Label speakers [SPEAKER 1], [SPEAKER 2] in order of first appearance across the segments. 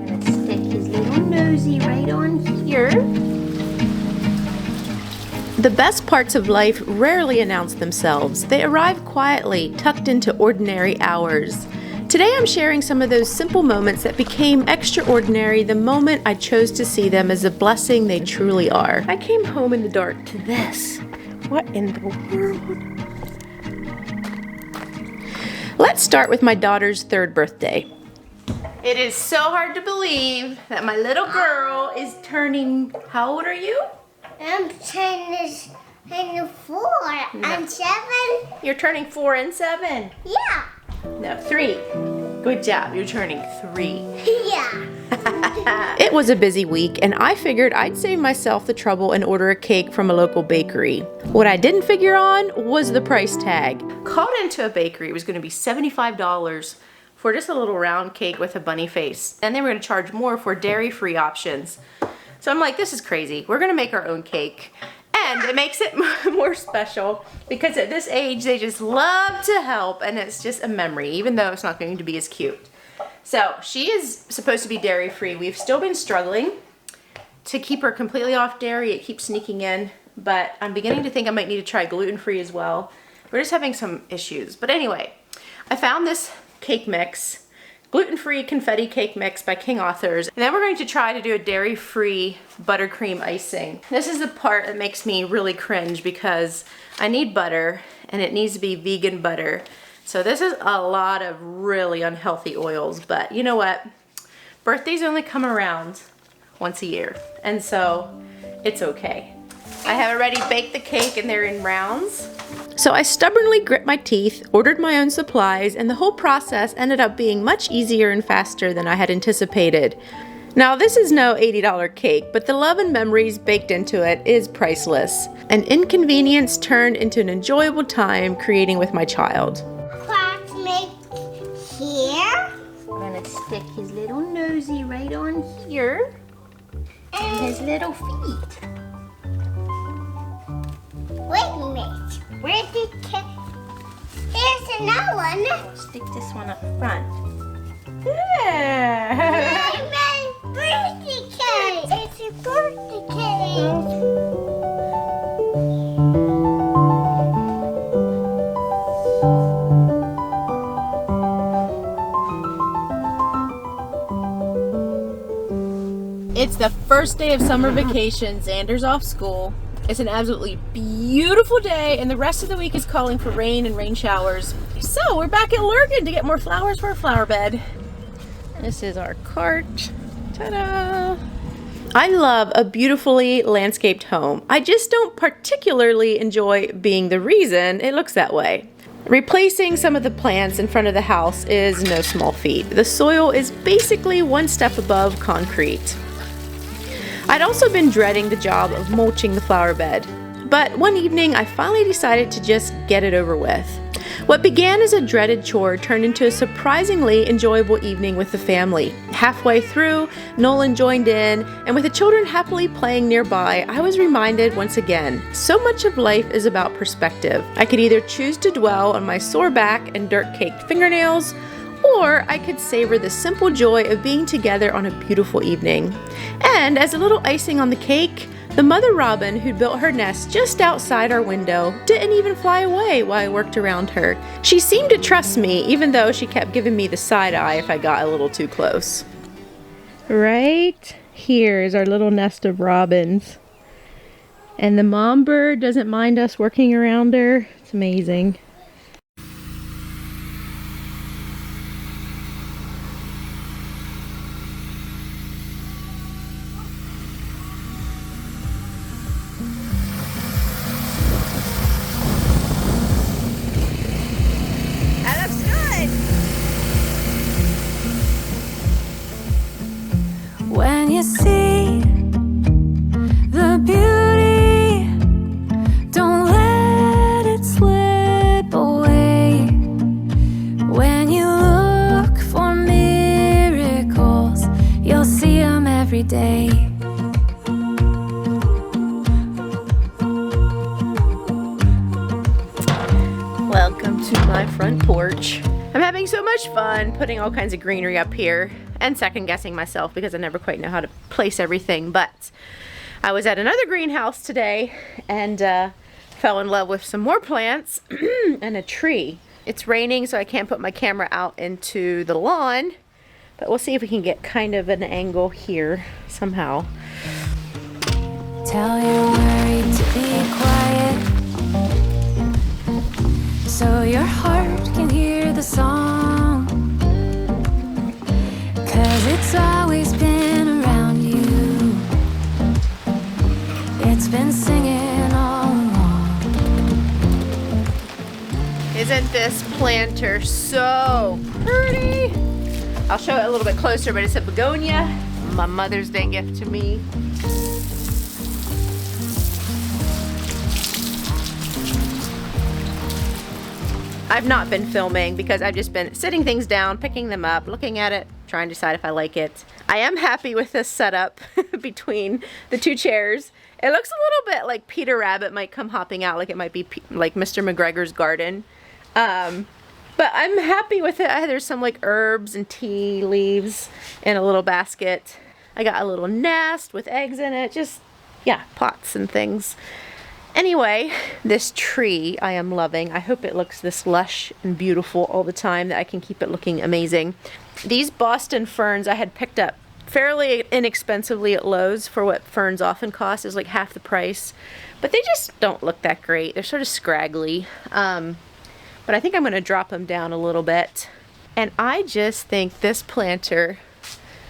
[SPEAKER 1] gonna stick his little nosy right on here.
[SPEAKER 2] The best parts of life rarely announce themselves. They arrive quietly, tucked into ordinary hours. Today I'm sharing some of those simple moments that became extraordinary the moment I chose to see them as a blessing they truly are. I came home in the dark to this. What in the world? Let's start with my daughter's 3rd birthday. It is so hard to believe that my little girl is turning, how old are you?
[SPEAKER 1] I'm turning 4.
[SPEAKER 2] No.
[SPEAKER 1] I'm 7.
[SPEAKER 2] You're turning 4 and 7.
[SPEAKER 1] Yeah.
[SPEAKER 2] No, 3. Good job, you're turning 3.
[SPEAKER 1] Yeah.
[SPEAKER 2] It was a busy week, and I figured I'd save myself the trouble and order a cake from a local bakery. What I didn't figure on was the price tag. Called into a bakery, it was going to be $75 for just a little round cake with a bunny face. And they were going to charge more for dairy-free options. So I'm like, this is crazy. We're going to make our own cake. And it makes it more special because at this age, they just love to help, and it's just a memory, even though it's not going to be as cute. So she is supposed to be dairy-free. We've still been struggling to keep her completely off dairy. It keeps sneaking in, but I'm beginning to think I might need to try gluten-free as well. We're just having some issues. But anyway, I found this cake mix, gluten-free confetti cake mix by King Authors. And then we're going to try to do a dairy-free buttercream icing. This is the part that makes me really cringe because I need butter and it needs to be vegan butter. So this is a lot of really unhealthy oils, but you know what? Birthdays only come around once a year, and so it's okay. I have already baked the cake and they're in rounds. So I stubbornly grit my teeth, ordered my own supplies, and the whole process ended up being much easier and faster than I had anticipated. Now this is no $80 cake, but the love and memories baked into it is priceless. An inconvenience turned into an enjoyable time creating with my child.
[SPEAKER 1] Here. I'm gonna stick his little nosy right on here. And his little feet. Wait a minute. Where did Here's another one.
[SPEAKER 2] I'll stick this one up front.
[SPEAKER 1] My birthday cake. It's a birthday cake.
[SPEAKER 2] It's the first day of summer vacation. Xander's off school. It's an absolutely beautiful day, and the rest of the week is calling for rain and rain showers. So we're back at Lurgan to get more flowers for our flower bed. This is our cart. Ta-da! I love a beautifully landscaped home. I just don't particularly enjoy being the reason it looks that way. Replacing some of the plants in front of the house is no small feat. The soil is basically one step above concrete. I'd also been dreading the job of mulching the flower bed, but one evening I finally decided to just get it over with. What began as a dreaded chore turned into a surprisingly enjoyable evening with the family. Halfway through, Nolan joined in, and with the children happily playing nearby, I was reminded once again, so much of life is about perspective. I could either choose to dwell on my sore back and dirt-caked fingernails, or I could savor the simple joy of being together on a beautiful evening. And as a little icing on the cake, the mother robin who'd built her nest just outside our window didn't even fly away while I worked around her. She seemed to trust me, even though she kept giving me the side eye if I got a little too close. Right here is our little nest of robins. And the mom bird doesn't mind us working around her. It's amazing.
[SPEAKER 3] When you see the beauty, don't let it slip
[SPEAKER 2] to my front porch. I'm having so much fun putting all kinds of greenery up here and second guessing myself because I never quite know how to place everything. But I was at another greenhouse today and fell in love with some more plants and a tree. It's raining, so I can't put my camera out into the lawn, but we'll see if we can get kind of an angle here somehow.
[SPEAKER 3] Tell your worry to be quiet, so your heart can hear the song. 'Cause it's always been around you. It's been singing all along.
[SPEAKER 2] Isn't this planter so pretty? I'll show it a little bit closer, but it's a begonia. My Mother's Day gift to me. I've not been filming because I've just been sitting things down, picking them up, looking at it, trying to decide if I like it. I am happy with this setup between the two chairs. It looks a little bit like Peter Rabbit might come hopping out, like it might be like Mr. McGregor's garden. But I'm happy with it. There's some like herbs and tea leaves in a little basket. I got a little nest with eggs in it. Just, yeah, pots and things. Anyway, this tree I am loving. I hope it looks this lush and beautiful all the time, that I can keep it looking amazing. These Boston ferns I had picked up fairly inexpensively at Lowe's for what ferns often cost. Is like half the price. But they just don't look that great. They're sort of scraggly. But I think I'm going to drop them down a little bit. And I just think this planter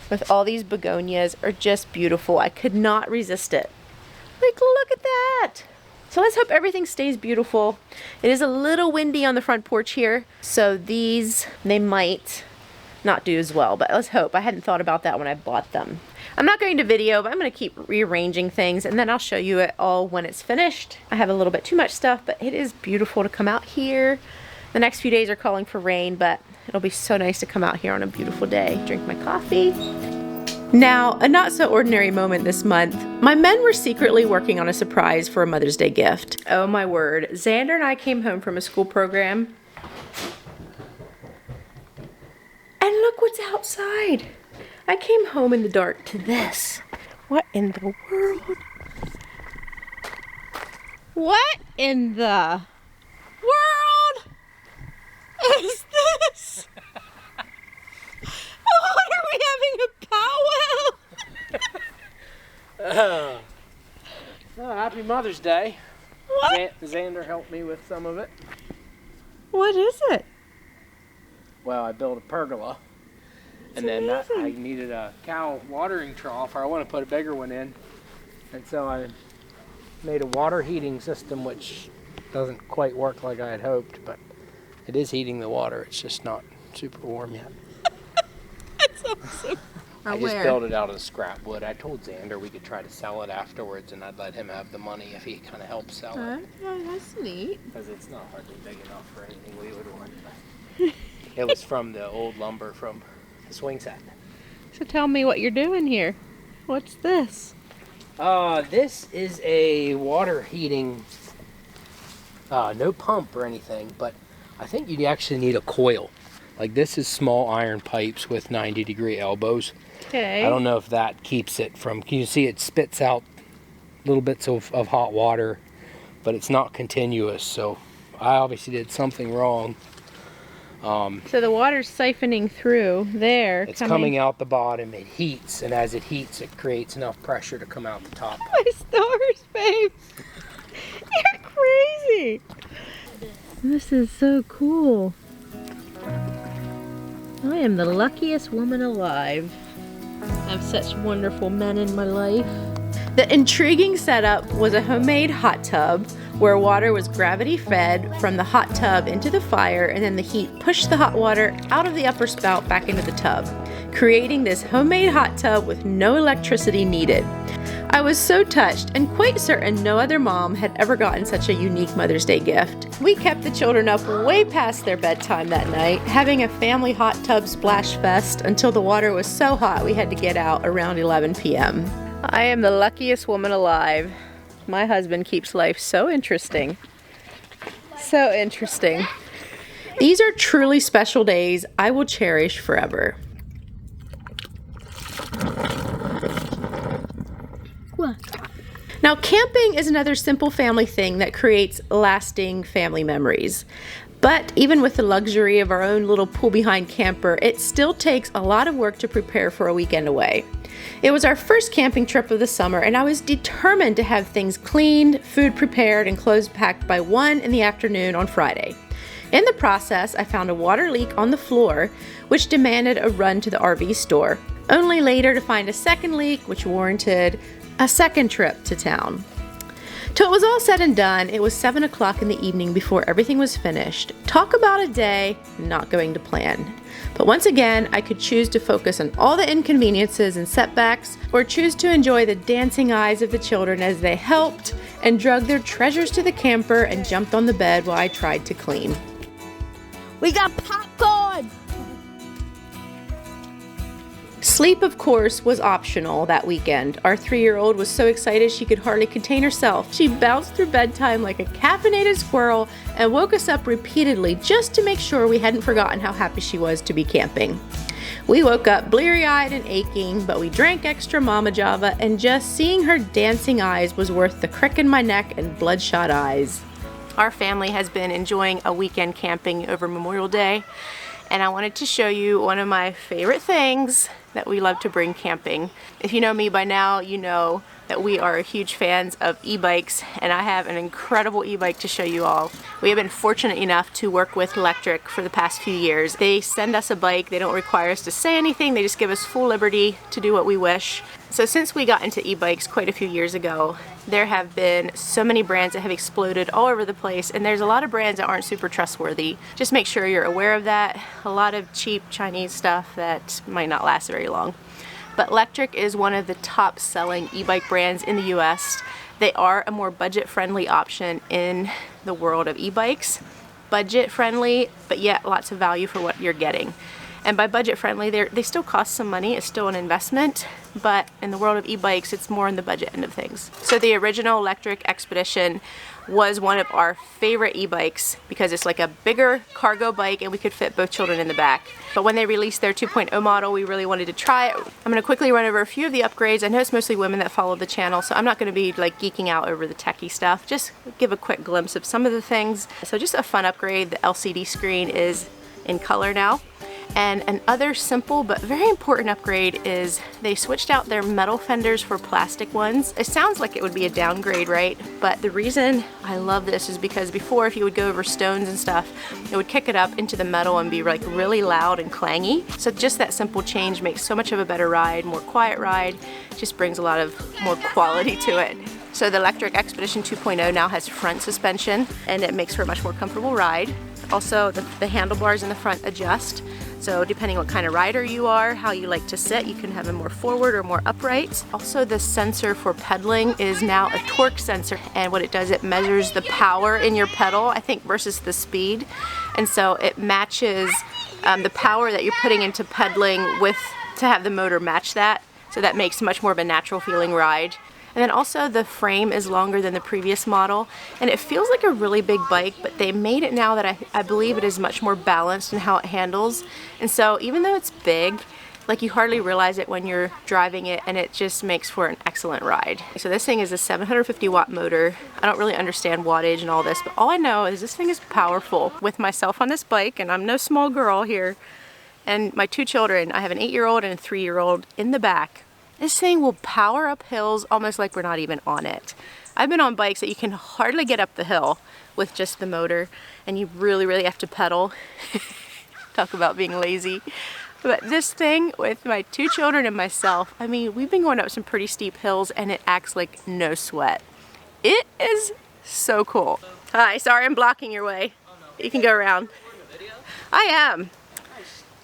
[SPEAKER 2] with all these begonias are just beautiful. I could not resist it. Like, look at that. So let's hope everything stays beautiful. It is a little windy on the front porch here, so these, they might not do as well, but let's hope. I hadn't thought about that when I bought them. I'm not going to video, but I'm going to keep rearranging things, and then I'll show you it all when it's finished. I have a little bit too much stuff, but it is beautiful to come out here. The next few days are calling for rain, but it'll be so nice to come out here on a beautiful day, drink my coffee. Now, a not so ordinary moment this month. My men were secretly working on a surprise for a Mother's Day gift. Oh my word. Xander and I came home from a school program. And look what's outside. I came home in the dark to this. What in the world? What in the world is this? What, are we having a powwow?
[SPEAKER 4] Oh, happy Mother's Day.
[SPEAKER 2] What?
[SPEAKER 4] Xander helped me with some of it.
[SPEAKER 2] What is it?
[SPEAKER 4] Well, I built a pergola. And then I needed a cow watering trough, or I want to put a bigger one in. And so I made a water heating system, which doesn't quite work like I had hoped, but it is heating the water. It's just not super warm yet.
[SPEAKER 2] That's awesome.
[SPEAKER 4] I just built it out of scrap wood. I told Xander we could try to sell it afterwards, and I'd let him have the money if he kind of helped sell it.
[SPEAKER 2] Oh, that's neat.
[SPEAKER 4] Because it's not hardly big enough for anything we would want. It was from the old lumber from the swing set.
[SPEAKER 2] So tell me what you're doing here. What's this?
[SPEAKER 4] This is a water heating, no pump or anything, but I think you actually need a coil. Like, this is small iron pipes with 90-degree elbows.
[SPEAKER 2] Okay.
[SPEAKER 4] I don't know if that keeps it from, can you see it spits out little bits of hot water, but it's not continuous, so I obviously did something wrong.
[SPEAKER 2] So the water's siphoning through there.
[SPEAKER 4] It's coming out the bottom, it heats, and as it heats, it creates enough pressure to come out the top.
[SPEAKER 2] My stars, babe. You're crazy. This is so cool. I am the luckiest woman alive. I have such wonderful men in my life. The intriguing setup was a homemade hot tub where water was gravity fed from the hot tub into the fire, and then the heat pushed the hot water out of the upper spout back into the tub, creating this homemade hot tub with no electricity needed. I was so touched and quite certain no other mom had ever gotten such a unique Mother's Day gift. We kept the children up way past their bedtime that night, having a family hot tub splash fest until the water was so hot we had to get out around 11 p.m. I am the luckiest woman alive. My husband keeps life so interesting. So interesting. These are truly special days I will cherish forever. Now, camping is another simple family thing that creates lasting family memories. But even with the luxury of our own little pool-behind camper, it still takes a lot of work to prepare for a weekend away. It was our first camping trip of the summer, and I was determined to have things cleaned, food prepared, and clothes packed by 1 in the afternoon on Friday. In the process, I found a water leak on the floor, which demanded a run to the RV store, only later to find a second leak, which warranted a second trip to town. Till it was all said and done, it was 7 o'clock in the evening before everything was finished. Talk about a day not going to plan. But once again, I could choose to focus on all the inconveniences and setbacks, or choose to enjoy the dancing eyes of the children as they helped and drug their treasures to the camper and jumped on the bed while I tried to clean.
[SPEAKER 1] We got popcorn!
[SPEAKER 2] Sleep, of course, was optional that weekend. Our 3-year-old was so excited she could hardly contain herself. She bounced through bedtime like a caffeinated squirrel and woke us up repeatedly just to make sure we hadn't forgotten how happy she was to be camping. We woke up bleary-eyed and aching, but we drank extra Mama Java, and just seeing her dancing eyes was worth the crick in my neck and bloodshot eyes. Our family has been enjoying a weekend camping over Memorial Day, and I wanted to show you one of my favorite things that we love to bring camping. If you know me by now, you know that we are huge fans of e-bikes, and I have an incredible e-bike to show you all. We have been fortunate enough to work with Electric for the past few years. They send us a bike, they don't require us to say anything, they just give us full liberty to do what we wish. So since we got into e-bikes quite a few years ago, there have been so many brands that have exploded all over the place, and there's a lot of brands that aren't super trustworthy. Just make sure you're aware of that. A lot of cheap Chinese stuff that might not last very long. But Electric is one of the top selling e-bike brands in the US. They are a more budget-friendly option in the world of e-bikes. Budget-friendly, but yet lots of value for what you're getting. And by budget-friendly, they still cost some money. It's still an investment, but in the world of e-bikes, it's more in the budget end of things. So the original Electric Expedition was one of our favorite e-bikes because it's like a bigger cargo bike and we could fit both children in the back. But when they released their 2.0 model, we really wanted to try it. I'm gonna quickly run over a few of the upgrades. I know it's mostly women that follow the channel, so I'm not gonna be like geeking out over the techie stuff. Just give a quick glimpse of some of the things. So just a fun upgrade. The LCD screen is in color now. And another simple but very important upgrade is they switched out their metal fenders for plastic ones. It sounds like it would be a downgrade, right? But the reason I love this is because before, if you would go over stones and stuff, it would kick it up into the metal and be like really loud and clangy. So just that simple change makes so much of a better ride, more quiet ride, just brings a lot of more quality to it. So the Electric Expedition 2.0 now has front suspension, and it makes for a much more comfortable ride. Also, the handlebars in the front adjust. So depending what kind of rider you are, how you like to sit, you can have them more forward or more upright. Also, the sensor for pedaling is now a torque sensor, and what it does, it measures the power in your pedal, I think, versus the speed. And so it matches the power that you're putting into pedaling to have the motor match that. So that makes much more of a natural feeling ride. And then also the frame is longer than the previous model, and it feels like a really big bike, but they made it now that I believe it is much more balanced in how it handles. And so even though it's big, like you hardly realize it when you're driving it, and it just makes for an excellent ride. So this thing is a 750 watt motor. I don't really understand wattage and all this, but all I know is this thing is powerful. With myself on this bike, and I'm no small girl here, and my 2 children, I have an 8-year-old and a 3-year-old in the back. This thing will power up hills almost like we're not even on it. I've been on bikes that you can hardly get up the hill with just the motor, and you really, really have to pedal. Talk about being lazy. But this thing, with my 2 children and myself, I mean, we've been going up some pretty steep hills, and it acts like no sweat. It is so cool. Hi, sorry I'm blocking your way. You can go around. I am.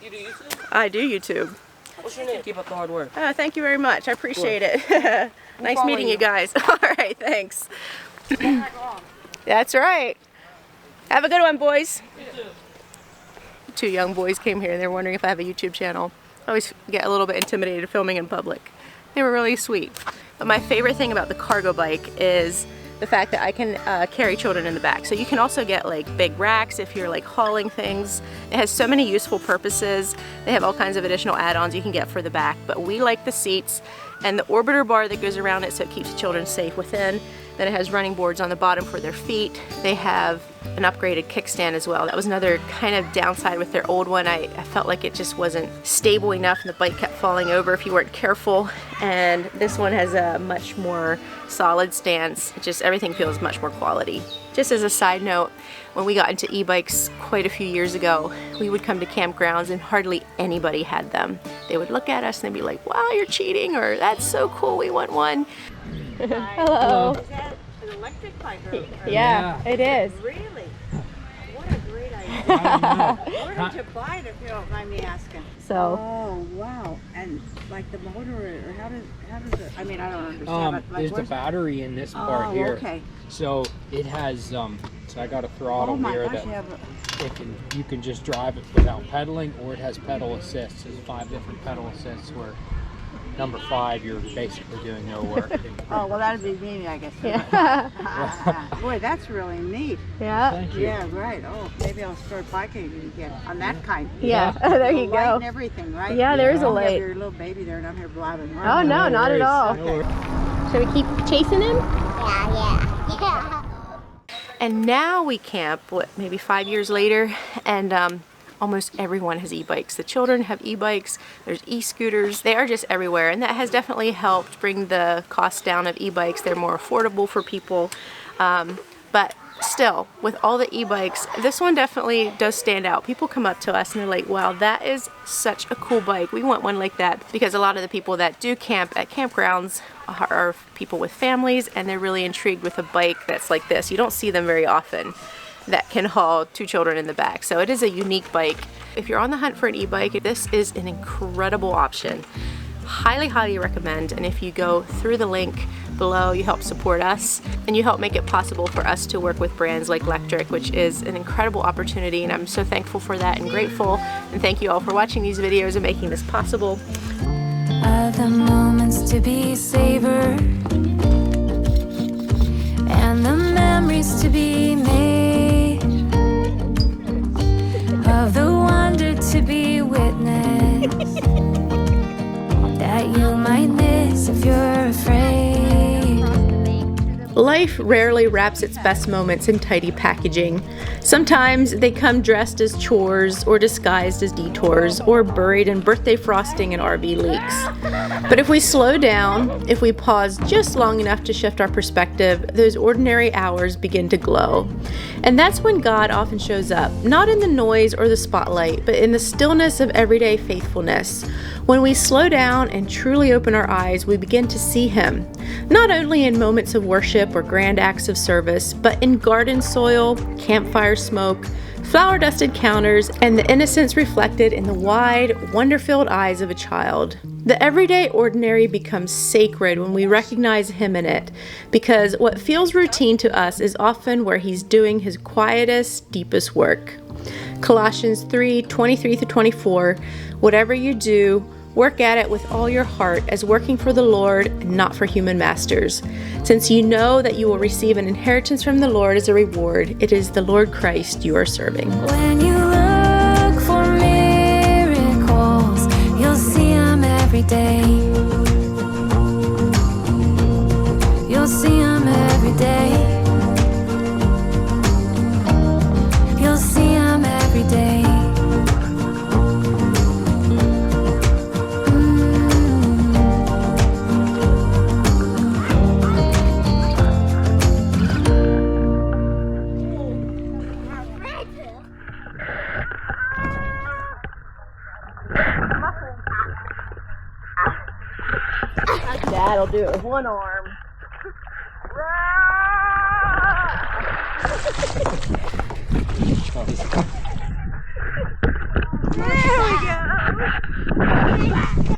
[SPEAKER 5] You do YouTube?
[SPEAKER 2] I do YouTube.
[SPEAKER 5] What's your name? Keep up the hard work.
[SPEAKER 2] Thank you very much. I appreciate it. Nice meeting you guys. All right, thanks. That's right. Have a good one, boys. 2 young boys came here and they were wondering if I have a YouTube channel. I always get a little bit intimidated filming in public. They were really sweet. But my favorite thing about the cargo bike is the fact that I can carry children in the back. So you can also get like big racks if you're like hauling things. It has so many useful purposes. They have all kinds of additional add-ons you can get for the back, but we like the seats and the orbiter bar that goes around it so it keeps children safe within. Then it has running boards on the bottom for their feet. They have an upgraded kickstand as well. That was another kind of downside with their old one. I felt like it just wasn't stable enough and the bike kept falling over if you weren't careful. And this one has a much more solid stance. It just, everything feels much more quality. Just as a side note, when we got into e-bikes quite a few years ago, we would come to campgrounds and hardly anybody had them. They would look at us and they'd be like, wow, you're cheating, or that's so cool, we want one. Hello.
[SPEAKER 6] Is that an electric bike?
[SPEAKER 2] Yeah, it is.
[SPEAKER 6] Really? What a great idea. Where did you buy it, if you don't mind me asking?
[SPEAKER 2] So.
[SPEAKER 6] Oh, wow. And like the motor, or how does it, I mean, I don't understand. But like,
[SPEAKER 4] There's the
[SPEAKER 6] where's-
[SPEAKER 4] battery in this part here.
[SPEAKER 6] Okay.
[SPEAKER 4] So it has, so I got a throttle
[SPEAKER 6] Oh my
[SPEAKER 4] here
[SPEAKER 6] gosh,
[SPEAKER 4] that
[SPEAKER 6] you have
[SPEAKER 4] you can just drive it without pedaling, or it has pedal assists. There's 5 different pedal assists where number 5, you're basically doing no work.
[SPEAKER 6] oh, well, that'd be me, I guess.
[SPEAKER 2] Yeah.
[SPEAKER 6] Boy, that's really neat.
[SPEAKER 2] Yeah.
[SPEAKER 4] Thank you.
[SPEAKER 6] Yeah, right. Oh, maybe I'll start biking again on that kind.
[SPEAKER 2] Yeah. There you
[SPEAKER 6] Light
[SPEAKER 2] go.
[SPEAKER 6] and everything, right?
[SPEAKER 2] Yeah, there's a
[SPEAKER 6] You have
[SPEAKER 2] light.
[SPEAKER 6] your little baby there, and I'm here blabbing.
[SPEAKER 2] Oh, no, not at all.
[SPEAKER 4] No worries.
[SPEAKER 2] Should we keep chasing him? Yeah. And now we camp, what, maybe 5 years later, and almost everyone has e-bikes. The children have e-bikes, there's e-scooters, they are just everywhere, and that has definitely helped bring the cost down of e-bikes. They're more affordable for people, but still, with all the e-bikes, this one definitely does stand out. People come up to us and they're like, wow, that is such a cool bike. We want one like that. Because a lot of the people that do camp at campgrounds are people with families, and they're really intrigued with a bike that's like this. You don't see them very often that can haul 2 children in the back. So it is a unique bike. If you're on the hunt for an e-bike, this is an incredible option. Highly, highly recommend. And if you go through the link below, you help support us and you help make it possible for us to work with brands like Lectric, which is an incredible opportunity, and I'm so thankful for that and grateful. And thank you all for watching these videos and making this possible.
[SPEAKER 3] Other moments to be savored, and the memories to be made, of the wonder to be witnessed, that you might miss if you're afraid.
[SPEAKER 2] Life rarely wraps its best moments in tidy packaging. Sometimes they come dressed as chores, or disguised as detours, or buried in birthday frosting and RV leaks. But if we slow down, if we pause just long enough to shift our perspective, those ordinary hours begin to glow. And that's when God often shows up, not in the noise or the spotlight, but in the stillness of everyday faithfulness. When we slow down and truly open our eyes, we begin to see Him, not only in moments of worship or grand acts of service, but in garden soil, campfire smoke, flower-dusted counters, and the innocence reflected in the wide, wonder-filled eyes of a child. The everyday ordinary becomes sacred when we recognize Him in it, because what feels routine to us is often where He's doing His quietest, deepest work. Colossians 3:23-24, whatever you do, work at it with all your heart as working for the Lord and not for human masters. Since you know that you will receive an inheritance from the Lord as a reward, it is the Lord Christ you are serving.
[SPEAKER 3] When you look for miracles, you'll see them every day. You'll see them every day. You'll see them every day.
[SPEAKER 2] That'll do it with one arm.
[SPEAKER 4] Oh,